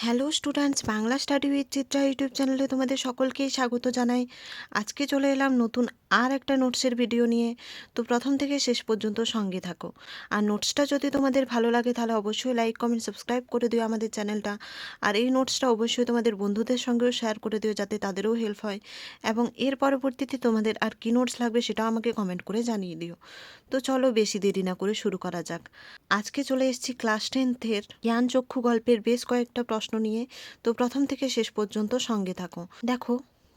Hello students, Bangla study with Chitra YouTube চ্যানেলে তোমাদের সকলকেই স্বাগত জানাই। আজকে চলে এলাম নতুন আর একটা নোটসের ভিডিও নিয়ে। তো প্রথম থেকে শেষ পর্যন্ত সঙ্গে থাকো। আর নোটসটা যদি তোমাদের ভালো লাগে তাহলে অবশ্যই লাইক কমেন্ট সাবস্ক্রাইব করে দিও আমাদের চ্যানেলটা। আর এই নোটসটা অবশ্যই তোমাদের বন্ধুদের সঙ্গেও শেয়ার করে দিও, যাতে তাদেরও হেল্প হয়। এবং এর পরবর্তীতে তোমাদের আর কী নোটস লাগবে সেটাও আমাকে কমেন্ট করে জানিয়ে দিও। তো চলো বেশি দেরি না করে শুরু করা যাক। আজকে চলে এসেছি ক্লাস 10-এর জ্ঞানচক্ষু গল্পের বেশ কয়েকটা প্রশ্ন নিয়ে। তো প্রথম থেকে শেষ পর্যন্ত সঙ্গে থাকো। দেখো,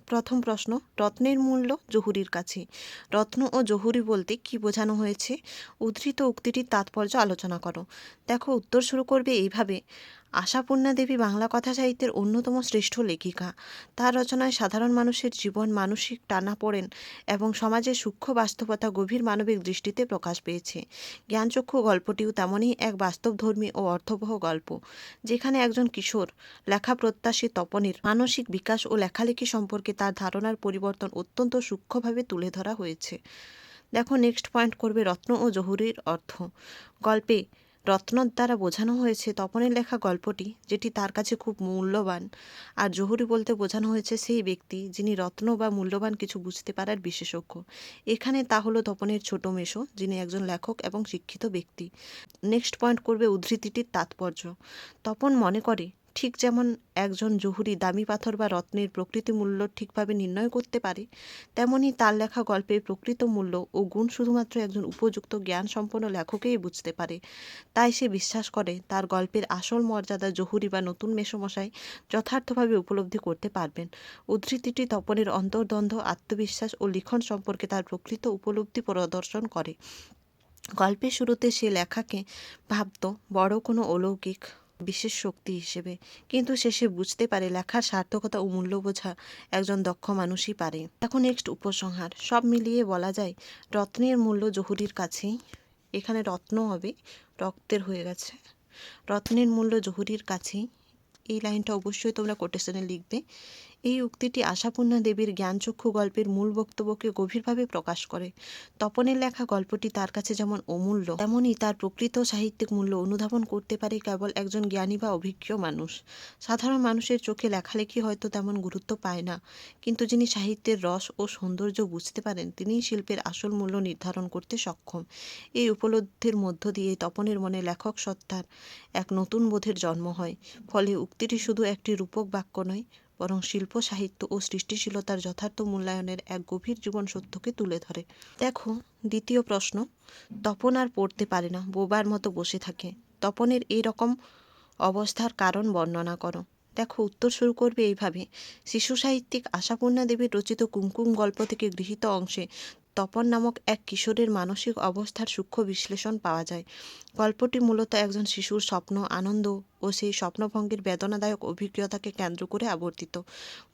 প্রথম প্রশ্ন, রত্নের মূল্য জহুরির কাছে। রত্ন ও জহুরি বলতে কি বোঝানো হয়েছে? উদ্ধৃত উক্তিটির তাৎপর্য আলোচনা করো। দেখো, উত্তর শুরু করবে এইভাবে। আশাপূর্ণা দেবী বাংলা কথা সাহিত্যের অন্যতম শ্রেষ্ঠ লেখিকা। তার রচনায় সাধারণ মানুষের জীবন, মানসিক টানাপোড়েন এবং সমাজের সূক্ষ্ম বাস্তবতা গভীর মানবিক দৃষ্টিতে প্রকাশ পেয়েছে। জ্ঞানচক্ষু গল্পটিও তেমনই এক বাস্তবধর্মী ও অর্থবহ গল্প, যেখানে একজন কিশোর লেখা প্রত্যাশী তপনের মানসিক বিকাশ ও লেখালেখি সম্পর্কে তার ধারণার পরিবর্তন অত্যন্ত সূক্ষ্মভাবে তুলে ধরা হয়েছে। দেখো, নেক্সট পয়েন্ট করবে রত্ন ও জহুরির অর্থ। গল্পে রত্নর দ্বারা বোঝানো হয়েছে তপনের লেখা গল্পটি, যেটি তার কাছে খুব মূল্যবান। আর জহুরি বলতে বোঝানো হয়েছে সেই ব্যক্তি যিনি রত্ন বা মূল্যবান কিছু বুঝতে পারার বিশেষজ্ঞ। এখানে তা হলো তপনের ছোট মেশো, যিনি একজন লেখক এবং শিক্ষিত ব্যক্তি। নেক্সট পয়েন্ট করবে উদ্ধৃতিটির তাৎপর্য। তপন মনে করে, ঠিক যেমন একজন জহুরি দামি পাথর বা রত্নের প্রকৃত মূল্য ঠিকভাবে নির্ণয় করতে পারে, তেমনি তার লেখা গল্পের প্রকৃত মূল্য ও গুণ শুধুমাত্র একজন উপযুক্ত জ্ঞানসম্পন্ন লেখকেই বুঝতে পারে। তাই সে বিশ্বাস করে তার গল্পের আসল মর্যাদা জহুরি বা নতুন মেসোমশাই যথার্থভাবে উপলব্ধি করতে পারবেন। উদ্ধৃতিটি তপনের অন্তর্দ্বন্দ্ব, আত্মবিশ্বাস ও লিখন সম্পর্কে তার প্রকৃত উপলব্ধি প্রদর্শন করে। গল্পের শুরুতে সে লেখাকে ভাবত বড় কোনো অলৌকিক বিশেষ শক্তি হিসেবে, কিন্তু শেষে বুঝতে পারে লেখার সার্থকতা ও মূল্য বোঝা একজন দক্ষ মানুষই পারে। এখন নেক্সট উপসংহার। সব মিলিয়ে বলা যায় রত্নের মূল্য জহুরির কাছেই। এখানে রত্ন হবে, রক্তের হয়ে গেছে। রত্নের মূল্য জহুরির কাছেই, এই লাইনটা অবশ্যই তোমরা কোটেশনে লিখবে। এই উক্তিটি আশাপূর্ণা দেবীর জ্ঞানচক্ষু গল্পের মূল বক্তব্যকে গভীরভাবে প্রকাশ করে। তপনের লেখা গল্পটি তার কাছে যেমন অমূল্য, তেমনই তার প্রকৃত সাহিত্যিক মূল্য অনুধাবন করতে পারে কেবল একজন জ্ঞানী বা অভিজ্ঞ মানুষ। সাধারণ মানুষের চোখে লেখালেখি হয়তো তেমন গুরুত্ব পায় না, কিন্তু যিনি সাহিত্যের রস ও সৌন্দর্য বুঝতে পারেন, তিনিই শিল্পের আসল মূল্য নির্ধারণ করতে সক্ষম। এই উপলব্ধির মধ্য দিয়ে তপনের মনে লেখক সত্তার এক নতুন বোধের জন্ম হয়। ফলে উক্তিটি শুধু একটি রূপক বাক্য নয়, বরং শিল্প, সাহিত্য ও সৃষ্টিশীলতার যথার্থ মূল্যায়নের এক গভীর জীবন সত্যকে তুলে ধরে। দেখো, দ্বিতীয় প্রশ্ন, তপন আর পড়তে পারে না, বোবার মতো বসে থাকে। তপনের এই রকম অবস্থার কারণ বর্ণনা করো। দেখো, উত্তর শুরু করবে এইভাবে। শিশু সাহিত্যিক আশাপূর্ণা দেবীর রচিত কুমকুম গল্প থেকে গৃহীত অংশে তপন নামক এক কিশোরের মানসিক অবস্থার সূক্ষ্ম বিশ্লেষণ পাওয়া যায়। গল্পটি মূলত একজন শিশুর স্বপ্ন, আনন্দ ও সেই স্বপ্নভঙ্গের বেদনাদায়ক অভিজ্ঞতাকে কেন্দ্র করে আবর্তিত।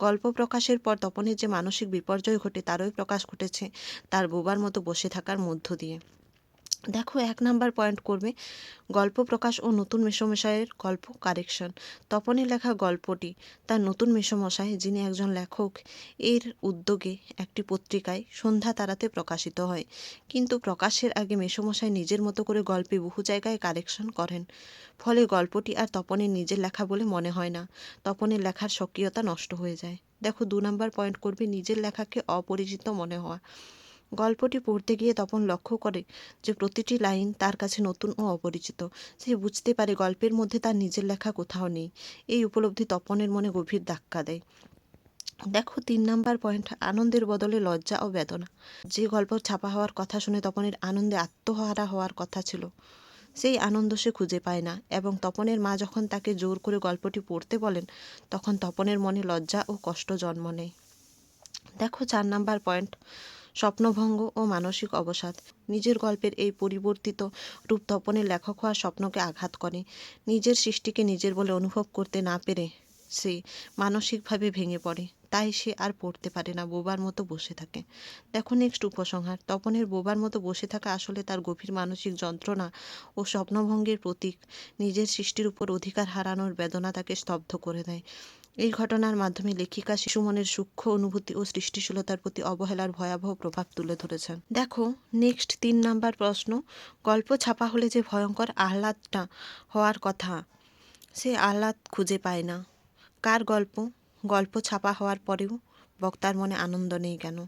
গল্প প্রকাশের পর তপনের যে মানসিক বিপর্যয় ঘটে তারই প্রকাশ ঘটেছে তার বোবার মতো বসে থাকার মধ্য দিয়ে। দেখো, 1 নাম্বার পয়েন্ট করবে গল্প প্রকাশ ও নতুন মেসোমশাইয়ের গল্প কারেকশন। তপনের লেখা গল্পটি তার নতুন মেসোমশাই, যিনি একজন লেখক, এর উদ্যোগে একটি পত্রিকায় সন্ধ্যা তারাতে প্রকাশিত হয়। কিন্তু প্রকাশের আগে মেসোমশাই নিজের মতো করে গল্পে বহু জায়গায় কারেকশন করেন। ফলে গল্পটি আর তপনের নিজের লেখা বলে মনে হয় না, তপনের লেখার স্বকীয়তা নষ্ট হয়ে যায়। দেখো, 2 নাম্বার পয়েন্ট করবে নিজের লেখাকে অপরিচিত মনে হওয়া। গল্পটি পড়তে গিয়ে তপন লক্ষ্য করে যে প্রতিটি লাইন তার কাছে নতুন ও অপরিচিত। সে বুঝতে পারে গল্পের মধ্যে তার নিজের লেখা কোথাও নেই। এই উপলব্ধি তপনের মনে গভীর ধাক্কা দেয়। দেখো, 3 নাম্বার পয়েন্ট, আনন্দের বদলে লজ্জা ও বেদনা। যে গল্প ছাপা হওয়ার কথা শুনে তপনের আনন্দে আত্মহারা হওয়ার কথা ছিল, সেই আনন্দ সে খুঁজে পায় না, এবং তপনের মা যখন তাকে জোর করে গল্পটি পড়তে বলেন, তখন তপনের মনে লজ্জা ও কষ্ট জন্ম নেয়। দেখো, 4 নাম্বার পয়েন্ট, স্বপ্নভঙ্গ ও মানসিক অবসাদ। নিজের গল্পের এই পরিবর্তিত রূপ তপনের লেখক হওয়ার স্বপ্নকে আঘাত করে। নিজের সৃষ্টিকে নিজের বলে অনুভব করতে না পেরে সে মানসিকভাবে ভেঙে পড়ে। তাই সে আর পড়তে পারে না, বোবার মতো বসে থাকে। দেখো, নেক্সট উপসংহার। তপনের বোবার মতো বসে থাকা আসলে তার গভীর মানসিক যন্ত্রণা ও স্বপ্নভঙ্গের প্রতীক। নিজের সৃষ্টির উপর অধিকার হারানোর বেদনা তাকে স্তব্ধ করে দেয়। এই ঘটনার মাধ্যমে লেখিকা শিশু মনের সূক্ষ্ম অনুভূতি ও সৃষ্টিশীলতার প্রতি অবহেলার ভয়াবহ প্রভাব তুলে ধরেছেন। দেখো, নেক্সট 3 নাম্বার প্রশ্ন, গল্প ছাপা হলে যে ভয়ঙ্কর আহ্লাদটা হওয়ার কথা সে আহ্লাদ খুঁজে পায় না। কার গল্প? গল্প ছাপা হওয়ার পরেও বক্তার মনে আনন্দ নেই কেন?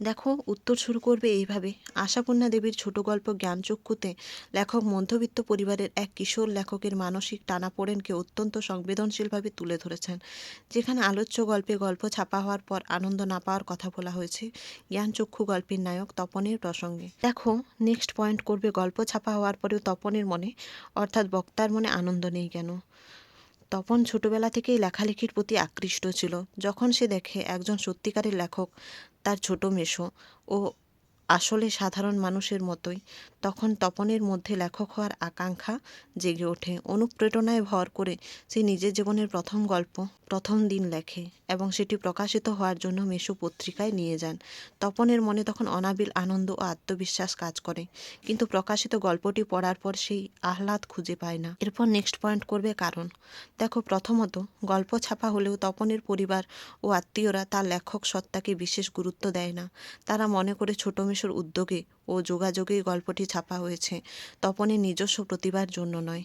দেখো, উত্তর শুরু করবে এইভাবে। আশাপূর্ণা দেবীর ছোট গল্প জ্ঞানচক্ষুতে লেখক মধ্যবিত্ত পরিবারের এক কিশোর লেখকের মানসিক টানাপোড়েনকে অত্যন্ত সংবেদনশীলভাবে তুলে ধরেছেন। যেখানে আলোচ্য গল্পে গল্প ছাপা হওয়ার পর আনন্দ না পাওয়ার কথা বলা হয়েছে জ্ঞানচক্ষু গল্পের নায়ক তপনের প্রসঙ্গে। দেখো, নেক্সট পয়েন্ট করবে গল্প ছাপা হওয়ার পরেও তপনের মনে অর্থাৎ বক্তার মনে আনন্দ নেই কেন? তপন ছোটবেলা থেকেই লেখালেখির প্রতি আকৃষ্ট ছিল। যখন সে দেখে একজন সত্যিকারের লেখক তার ছোট মেসো ও আসলে সাধারণ মানুষের মতোই, তখন তপনের মধ্যে লেখক হওয়ার আকাঙ্ক্ষা জেগে ওঠে। অনুপ্রেরণায় ভর করে সে নিজের জীবনের প্রথম গল্প প্রথম দিন লেখে এবং সেটি প্রকাশিত হওয়ার জন্য মেসো পত্রিকায় নিয়ে যান। তপনের মনে তখন অনাবিল আনন্দ ও আত্মবিশ্বাস কাজ করে, কিন্তু প্রকাশিত গল্পটি পড়ার পর সেই আহ্লাদ খুঁজে পায় না। এরপর নেক্সট পয়েন্ট করবে কারণ। দেখো, প্রথমত গল্প ছাপা হলেও তপনের পরিবার ও আত্মীয়রা তার লেখক সত্তাকে বিশেষ গুরুত্ব দেয় না। তারা মনে করে ছোট মেসোর উদ্যোগে ও যোগাযোগেই গল্পটি ছাপা হয়েছে, তপনের নিজস্ব প্রতিভার জন্য নয়।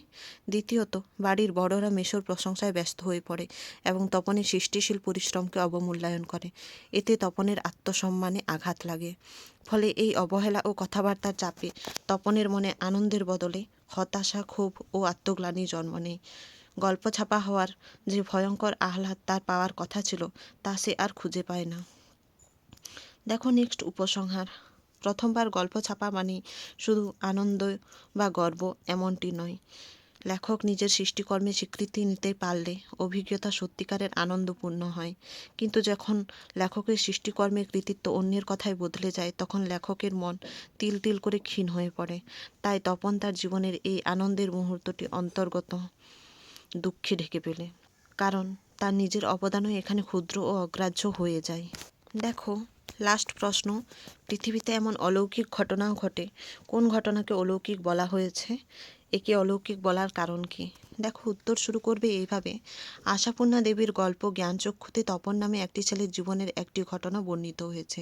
দ্বিতীয়ত, বাড়ির বড়রা মেসোর প্রশংসায় ব্যস্ত হয়ে পড়ে এবং তপনের সৃষ্টিশীল পরিশ্রমকে অবমূল্যায়ন করে। এতে তপনের আত্মসম্মানে আঘাত লাগে। ফলে এই অবহেলা ও কথাবার্তার চাপে তপনের মনে আনন্দের বদলে হতাশা, ক্ষোভ ও আত্মগ্লানি জন্ম নেয়। গল্প ছাপা হওয়ার যে ভয়ঙ্কর আহ্লাদ তার পাওয়ার কথা ছিল তা সে আর খুঁজে পায় না। দেখো, নেক্সট উপসংহার। প্রথমবার গল্প ছাপা মানে শুধু আনন্দ বা গর্ব এমনটি নয়। লেখক নিজের সৃষ্টিকর্মে স্বীকৃতি নিতে পারলে অভিজ্ঞতা সত্যিকারের আনন্দপূর্ণ হয়। কিন্তু যখন লেখকের সৃষ্টিকর্মের কৃতিত্ব অন্যের কথায় বদলে যায়, তখন লেখকের মন তিল তিল করে ক্ষীণ হয়ে পড়ে। তাই তপন তার জীবনের এই আনন্দের মুহূর্তটি অন্তর্গত দুঃখে ঢেকে ফেলে, কারণ তার নিজের অবদানও এখানে ক্ষুদ্র ও অগ্রাহ্য হয়ে যায়। দেখো, লাস্ট প্রশ্ন। পৃথিবীতে এমন অলৌকিক ঘটনাও ঘটে, কোন ঘটনাকে অলৌকিক বলা হয়েছে? একে অলৌকিক বলার কারণ কি? দেখো, উত্তর শুরু করবে এইভাবে। আশাপূর্ণা দেবীর গল্প জ্ঞানচক্ষুতে তপন নামে একটি ছেলের জীবনের একটি ঘটনা বর্ণিত হয়েছে,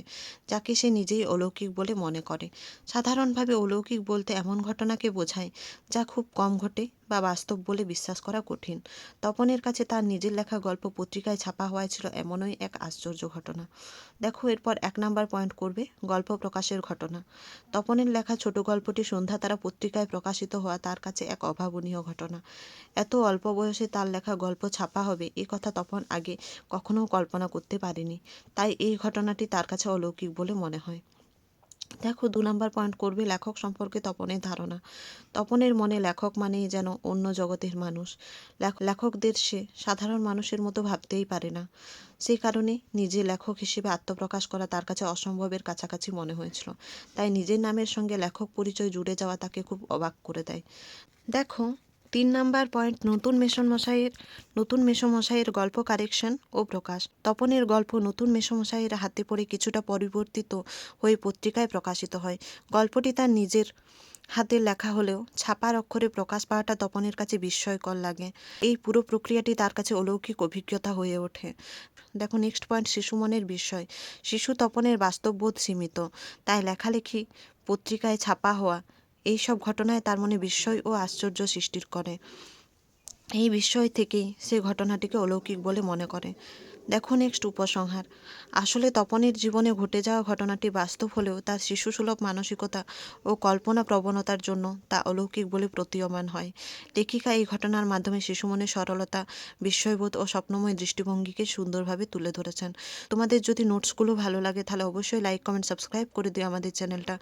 যাকে সে নিজেই অলৌকিক বলে মনে করে। সাধারণভাবে অলৌকিক বলতে এমন ঘটনাকে বোঝায় যা খুব কম ঘটে বা বাস্তব বলে বিশ্বাস করা কঠিন। তপনের কাছে তার নিজের লেখা গল্প পত্রিকায় ছাপা হওয়ায় ছিল এমনই এক আশ্চর্য ঘটনা। দেখো, এরপর 1 নাম্বার পয়েন্ট করবে গল্প প্রকাশের ঘটনা। তপনের লেখা ছোট গল্পটি সন্ধ্যা তারা পত্রিকায় প্রকাশিত হওয়া তার কাছে এক অভাবনীয় ঘটনা। এত অল্প বয়সে তার লেখা গল্প ছাপা হবে এ কথা তপন আগে কখনো কল্পনা করতে পারেনি। তাই এই ঘটনাটি তার কাছে অলৌকিক বলে মনে হয়। দেখো, 2 নাম্বার পয়েন্ট করবে লেখক সম্পর্কে তপনের ধারণা। তপনের মনে লেখক মানেই যেন অন্য জগতের মানুষ। লেখকদের সে সাধারণ মানুষের মতো ভাবতেই পারে না। সেই কারণে নিজে লেখক হিসেবে আত্মপ্রকাশ করা তার কাছে অসম্ভবের কাছাকাছি মনে হয়েছিল। তাই নিজের নামের সঙ্গে লেখক পরিচয় জুড়ে যাওয়া তাকে খুব অবাক করে দেয়। দেখো, 3 নাম্বার পয়েন্ট নতুন মেসোমশাইয়ের গল্প কারেকশন ও প্রকাশ। তপনের গল্প নতুন মেসোমশাইয়ের হাতে পড়ে কিছুটা পরিবর্তিত হয়ে পত্রিকায় প্রকাশিত হয়। গল্পটি তার নিজের হাতের লেখা হলেও ছাপার অক্ষরে প্রকাশ পাওয়াটা তপনের কাছে বিস্ময়কর লাগে। এই পুরো প্রক্রিয়াটি তার কাছে অলৌকিক অভিজ্ঞতা হয়ে ওঠে। দেখো, নেক্সট পয়েন্ট শিশু মনের বিস্ময়। শিশু তপনের বাস্তববোধ সীমিত, তাই লেখালেখি পত্রিকায় ছাপা হওয়া এই সব ঘটনায় তার মনে বিস্ময় ও আশ্চর্য সৃষ্টি করে। এই বিস্ময় থেকেই সে ঘটনাটিকে অলৌকিক বলে মনে করে। দেখো, নেক্সট উপসংহার। আসলে তপনের জীবনে ঘটে যাওয়া ঘটনাটি বাস্তব হলেও তার শিশুসুলভ মানসিকতা ও কল্পনা প্রবণতার জন্য তা অলৌকিক বলে প্রতীয়মান হয়। লেখিকা এই ঘটনার মাধ্যমে শিশু মনের সরলতা, বিস্ময়বোধ ও স্বপ্নময় দৃষ্টিভঙ্গিকে সুন্দরভাবে তুলে ধরেছেন। তোমাদের যদি নোটসগুলো ভালো লাগে তাহলে অবশ্যই লাইক, কমেন্ট, সাবস্ক্রাইব করে দিও আমাদের চ্যানেলটা,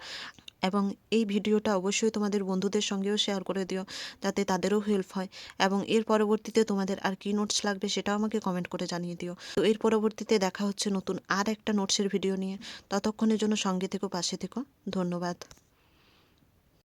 এবং এই ভিডিওটা অবশ্যই তোমাদের বন্ধুদের সঙ্গেও শেয়ার করে দিও, যাতে তাদেরও হেল্প হয়। এবং এর পরবর্তীতে তোমাদের আর কি নোটস লাগবে সেটাও আমাকে কমেন্ট করে জানিয়ে দিও। তো এর পরবর্তীতে দেখা হচ্ছে নতুন আর একটা নোটসের ভিডিও নিয়ে। ততক্ষণের জন্য সঙ্গে থেকো, পাশে থেকো। ধন্যবাদ।